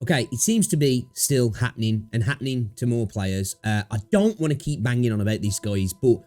Okay, it seems to be still happening and happening to more players. I don't want to keep banging on about this, guys, but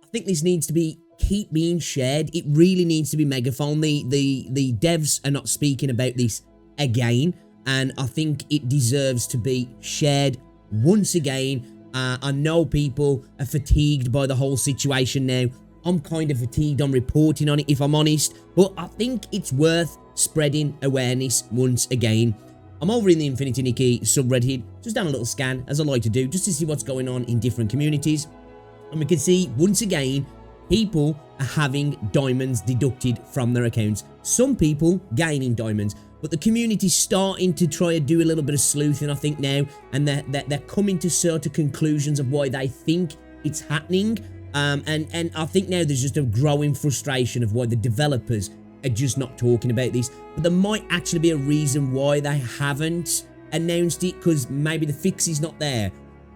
I think this needs to be keep being shared. It really needs to be megaphone. The devs are not speaking about this again, and I think it deserves to be shared once again. I know people are fatigued by the whole situation now. I'm kind of fatigued on reporting on it, if I'm honest, but I think it's worth spreading awareness once again. I'm over in the Infinity Nikki subreddit, just down a little scan, as I like to do, just to see what's going on in different communities. And we can see, once again, people are having diamonds deducted from their accounts. Some people gaining diamonds, but the community's starting to try to do a little bit of sleuthing, I think, now, and they're coming to certain conclusions of why they think it's happening. And I think now there's just a growing frustration of why the developers are just not talking about this, but there might actually be a reason why they haven't announced it, because maybe the fix is not there.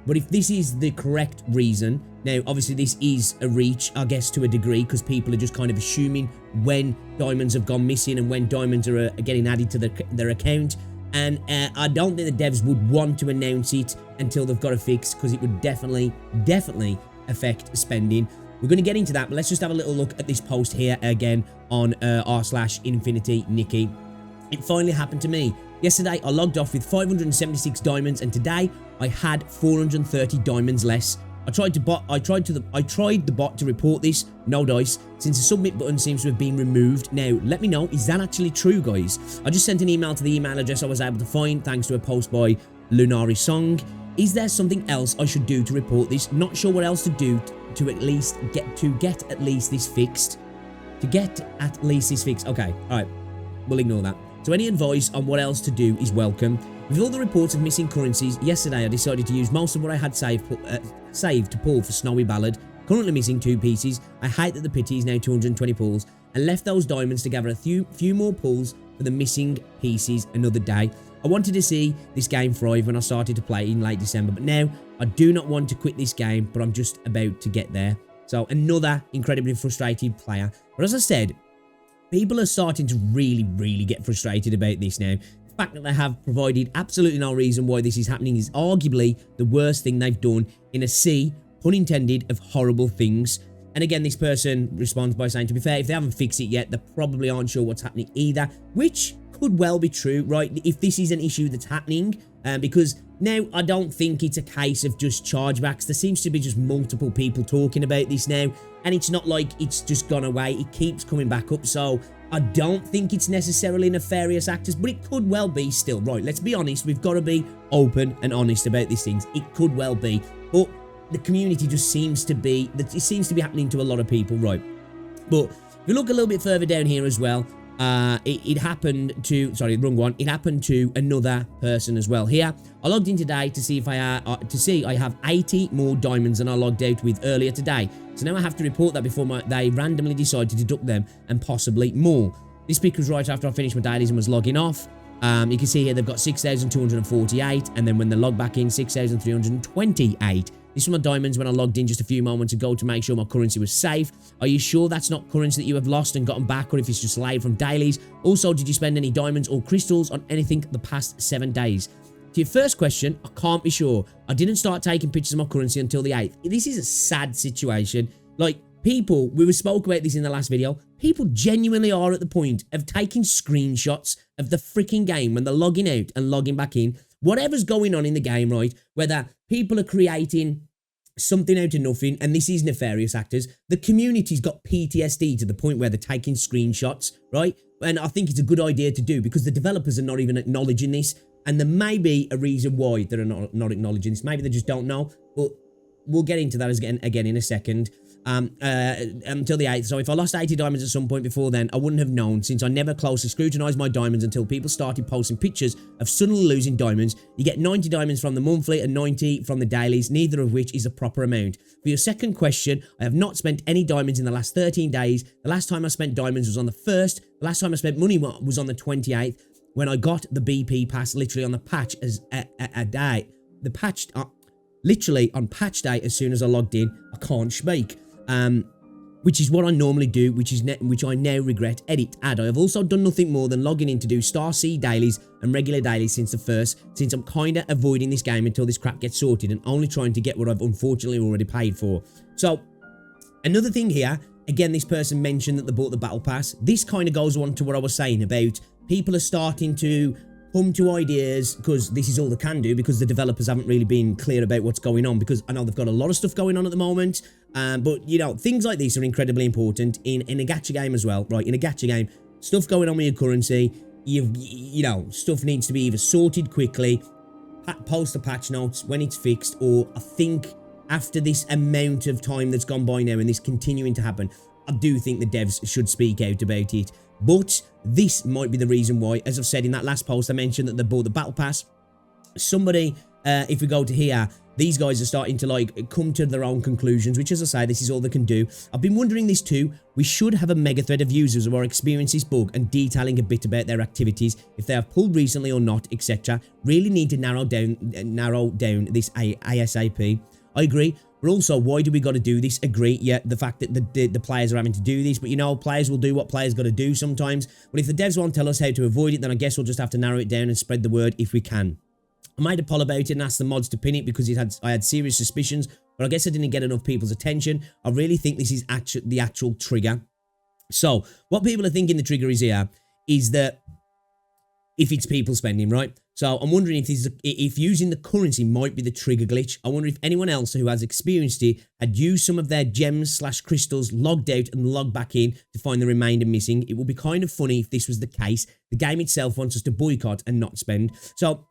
But if this is the correct reason, now obviously this is a reach, I guess, to a degree, because people are just kind of assuming when diamonds have gone missing and when diamonds are getting added to their account, and I don't think the devs would want to announce it until they've got a fix, because it would definitely affect spending. We're going to get into that, but let's just have a little look at this post here again on r/Infinity Nikki. It finally happened to me. Yesterday, I logged off with 576 diamonds, and today I had 430 diamonds less. I tried the bot to report this, no dice, since the submit button seems to have been removed. Now, let me know, is that actually true, guys? I just sent an email to the email address I was able to find, thanks to a post by Lunari Song. Is there something else I should do to report this? Not sure what else to do to at least get at least this fixed. Okay, all right, we'll ignore that. So any advice on what else to do is welcome. With all the reports of missing currencies, yesterday I decided to use most of what I had saved to pull for Snowy Ballad. Currently missing 2 pieces. I hate that the pity is now 220 pulls, and left those diamonds to gather a few more pulls for the missing pieces another day. I wanted to see this game thrive when I started to play in late December, but now I do not want to quit this game, but I'm just about to get there. So another incredibly frustrated player. But as I said, people are starting to really get frustrated about this now. The fact that they have provided absolutely no reason why this is happening is arguably the worst thing they've done in a sea, pun intended, of horrible things. And again, this person responds by saying, to be fair, if they haven't fixed it yet, they probably aren't sure what's happening either, which could well be true, right? If this is an issue that's happening, because now I don't think it's a case of just chargebacks. There seems to be just multiple people talking about this now, and it's not like it's just gone away. It keeps coming back up, so I don't think it's necessarily nefarious actors, but it could well be still. Right, let's be honest. We've got to be open and honest about these things. It could well be, but the community just seems to be, it seems to be happening to a lot of people, right? But if you look a little bit further down here as well, it happened to, sorry, wrong one. It happened to another person as well. Here, I logged in today to see if I have 80 more diamonds than I logged out with earlier today. So now I have to report that before they randomly decide to deduct them and possibly more. This pick was right after I finished my dailies and was logging off. You can see here they've got 6,248, and then when they log back in, 6,328. These were my diamonds when I logged in just a few moments ago to make sure my currency was safe. Are you sure that's not currency that you have lost and gotten back, or if it's just laid from dailies? Also, did you spend any diamonds or crystals on anything the past 7 days? To your first question, I can't be sure. I didn't start taking pictures of my currency until the 8th. This is a sad situation. Like, people, we spoke about this in the last video, people genuinely are at the point of taking screenshots of the freaking game when they're logging out and logging back in. Whatever's going on in the game, right? Whether people are creating something out of nothing, and this is nefarious actors, the community's got PTSD to the point where they're taking screenshots, right? And I think it's a good idea to do, because the developers are not even acknowledging this, and there may be a reason why they're not acknowledging this. Maybe they just don't know, but we'll get into that again in a second. Until the 8th. So if I lost 80 diamonds at some point before then, I wouldn't have known, since I never closely scrutinized my diamonds until people started posting pictures of suddenly losing diamonds. You get 90 diamonds from the monthly and 90 from the dailies, neither of which is a proper amount. For your second question, I have not spent any diamonds in the last 13 days. The last time I spent diamonds was on the 1st. The last time I spent money was on the 28th, when I got the BP pass literally on the patch as a day. The patch, literally on patch day, as soon as I logged in. I can't speak. which is what I normally do, which I now regret. Edit, add. I have also done nothing more than logging in to do Star C dailies and regular dailies since I'm kinda avoiding this game until this crap gets sorted and only trying to get what I've unfortunately already paid for. So, another thing here, again, this person mentioned that they bought the battle pass. This kind of goes on to what I was saying about people are starting to come to ideas because this is all they can do because the developers haven't really been clear about what's going on, because I know they've got a lot of stuff going on at the moment, but you know, things like these are incredibly important in a gacha game as well, right? In a gacha game, stuff going on with your currency, you know, stuff needs to be either sorted quickly, post the patch notes when it's fixed, or I think after this amount of time that's gone by now and this continuing to happen, I do think the devs should speak out about it. But this might be the reason why, as I've said in that last post, I mentioned that they bought the battle pass. Somebody, if we go to here, these guys are starting to like come to their own conclusions, which, as I say, this is all they can do. I've been wondering this too. We should have a mega thread of users who are experiencing this bug and detailing a bit about their activities, if they have pulled recently or not, etc. Really need to narrow down this ASAP. I agree. But also, why do we got to do this? Agree, yeah, the fact that the players are having to do this, but you know, players will do what players got to do sometimes. But if the devs won't tell us how to avoid it, then I guess we'll just have to narrow it down and spread the word if we can. I made a poll about it and asked the mods to pin it because I had serious suspicions, but I guess I didn't get enough people's attention. I really think this is the actual trigger. So, what people are thinking the trigger is here is that if it's people spending, right? So I'm wondering if using the currency might be the trigger glitch. I wonder if anyone else who has experienced it had used some of their gems/crystals, logged out and logged back in to find the remainder missing. It would be kind of funny if this was the case. The game itself wants us to boycott and not spend. So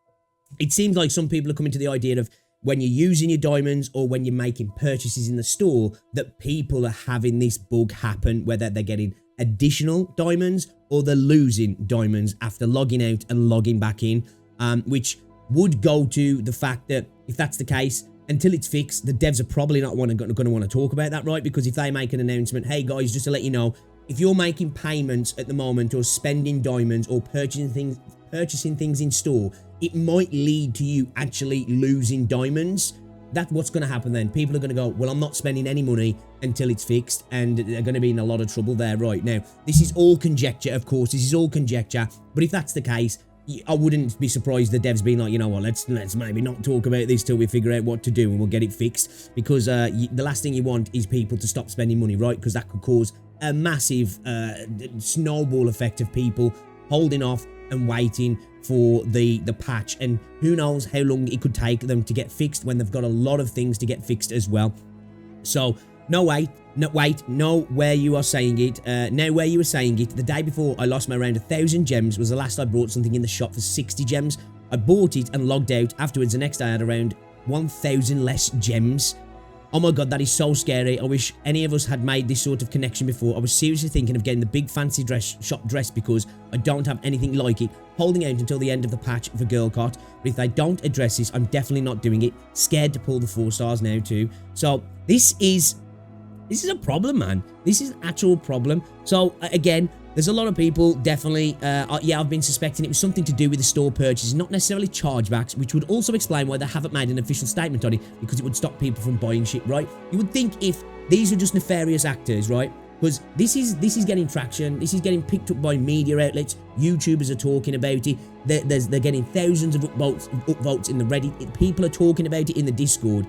it seems like some people are coming to the idea of when you're using your diamonds or when you're making purchases in the store, that people are having this bug happen, whether they're getting additional diamonds or they're losing diamonds after logging out and logging back in. Which would go to the fact that if that's the case, until it's fixed, the devs are probably not going to want to talk about that, right? Because if they make an announcement, hey guys, just to let you know, if you're making payments at the moment or spending diamonds or purchasing things in store, it might lead to you actually losing diamonds. That's what's going to happen then. People are going to go, well, I'm not spending any money until it's fixed, and they're going to be in a lot of trouble there. Right now, this is all conjecture, of course. This is all conjecture. But if that's the case, I wouldn't be surprised the devs being like, you know what, let's maybe not talk about this till we figure out what to do and we'll get it fixed. Because the last thing you want is people to stop spending money, right? Because that could cause a massive snowball effect of people holding off and waiting for the patch. And who knows how long it could take them to get fixed when they've got a lot of things to get fixed as well. So, now where you are saying it, the day before I lost my around 1,000 gems was the last I bought something in the shop for 60 gems. I bought it and logged out. Afterwards, the next day I had around 1,000 less gems. Oh my god, that is so scary. I wish any of us had made this sort of connection before. I was seriously thinking of getting the big fancy shop dress because I don't have anything like it. Holding out until the end of the patch for Girl Cot. But if they don't address this, I'm definitely not doing it. Scared to pull the 4 stars now too. So this is a problem, man. This is an actual problem. So again, there's a lot of people definitely, yeah, I've been suspecting it was something to do with the store purchases, not necessarily chargebacks, which would also explain why they haven't made an official statement on it, because it would stop people from buying shit, right? You would think if these were just nefarious actors, right? Because this is getting traction, this is getting picked up by media outlets, YouTubers are talking about it, they're getting thousands of upvotes in the Reddit, people are talking about it in the Discord.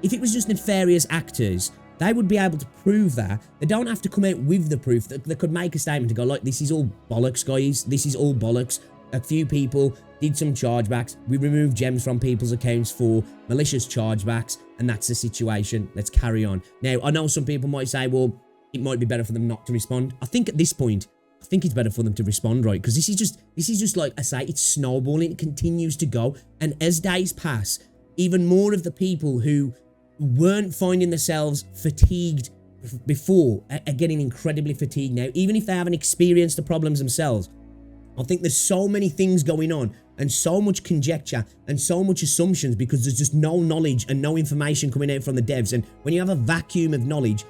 If it was just nefarious actors, they would be able to prove that. They don't have to come out with the proof. They could make a statement to go like, this is all bollocks, guys. This is all bollocks. A few people did some chargebacks. We removed gems from people's accounts for malicious chargebacks, and that's the situation. Let's carry on. Now, I know some people might say, well, it might be better for them not to respond. I think at this point, I think it's better for them to respond, right? Because this is just like I say, it's snowballing. It continues to go. And as days pass, even more of the people who weren't finding themselves fatigued before are getting incredibly fatigued now, even if they haven't experienced the problems themselves. I think there's so many things going on and so much conjecture and so much assumptions because there's just no knowledge and no information coming out from the devs. And when you have a vacuum of knowledge,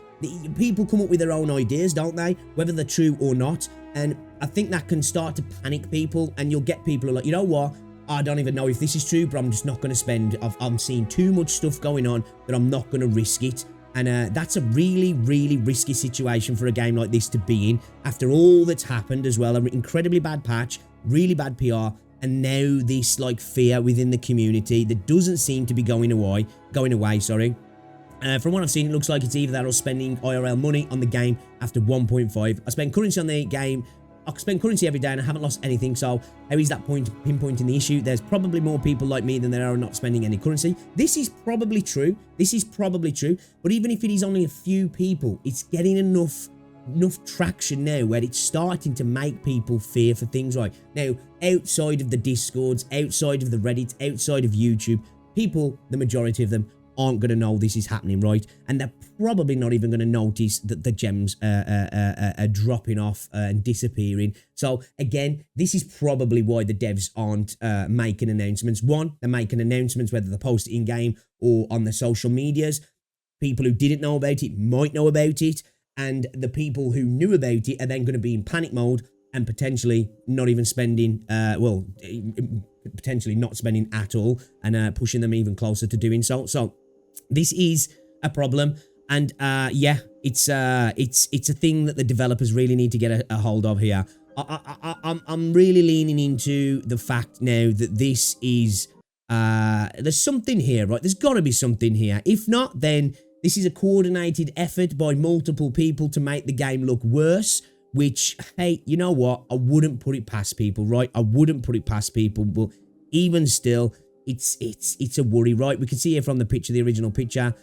people come up with their own ideas, don't they? Whether they're true or not. And I think that can start to panic people, and you'll get people who are like, you know what? I don't even know if this is true, but I'm just not going to spend. I'm seeing too much stuff going on that I'm not going to risk it. And that's a really, really risky situation for a game like this to be in after all that's happened as well. An incredibly bad patch, really bad PR, and now this like fear within the community that doesn't seem to be going away. From what I've seen, it looks like it's either that or spending IRL money on the game after 1.5. I spend currency on the game. I spend currency every day and I haven't lost anything, so how is that point pinpointing the issue? There's probably more people like me than there are not spending any currency. This is probably true. But even if it is only a few people, it's getting enough traction now where it's starting to make people fear for things right now. Outside of the Discords, outside of the Reddits, outside of YouTube, people, the majority of them, aren't going to know this is happening, right? And they're probably not even going to notice that the gems are dropping off and disappearing. So again, this is probably why the devs aren't making announcements. One, they're making announcements whether they post it in-game or on the social medias. People who didn't know about it might know about it, and the people who knew about it are then going to be in panic mode and potentially not even spending, potentially not spending at all, and pushing them even closer to doing so. So this is a problem, and yeah, it's a thing that the developers really need to get a hold of here. I'm really leaning into the fact now that this is there's something here, right? There's got to be something here. If not, then this is a coordinated effort by multiple people to make the game look worse. Which, hey, you know what? I wouldn't put it past people, right? I wouldn't put it past people, but even still, it's a worry, right? We can see here from the picture, the original picture,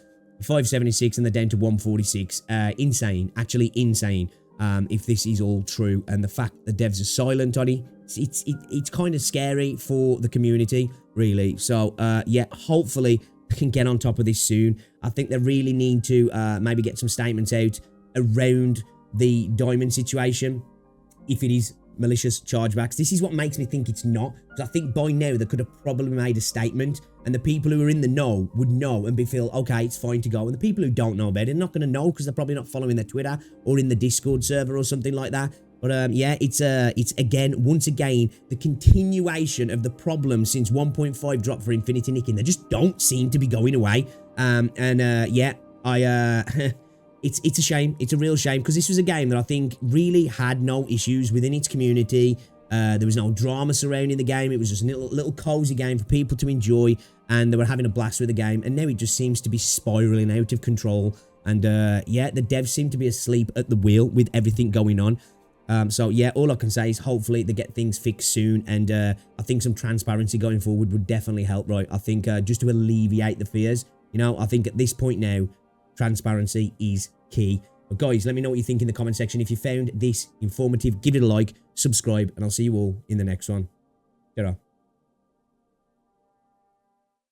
576 and they're down to 146. Insane, actually insane. If this is all true, and the fact the devs are silent on it, it's kind of scary for the community, really. So yeah, hopefully we can get on top of this soon. I think they really need to maybe get some statements out around the diamond situation, if it is malicious chargebacks. This is what makes me think it's not, because I think by now they could have probably made a statement, and the people who are in the know would know and feel okay, it's fine to go, and the people who don't know about it are not going to know because they're probably not following their Twitter or in the Discord server or something like that. But yeah, it's again, once again, the continuation of the problem since 1.5 dropped for Infinity Nikki. They just don't seem to be going away. Yeah, It's a shame. It's a real shame, because this was a game that I think really had no issues within its community. There was no drama surrounding the game. It was just a little cozy game for people to enjoy, and they were having a blast with the game. And now it just seems to be spiraling out of control. And yeah, the devs seem to be asleep at the wheel with everything going on. So yeah, all I can say is hopefully they get things fixed soon, and I think some transparency going forward would definitely help, right? I think just to alleviate the fears, you know, I think at this point now, transparency is key. But guys, let me know what you think in the comment section. If you found this informative, give it a like, subscribe, and I'll see you all in the next one. Ta-ra.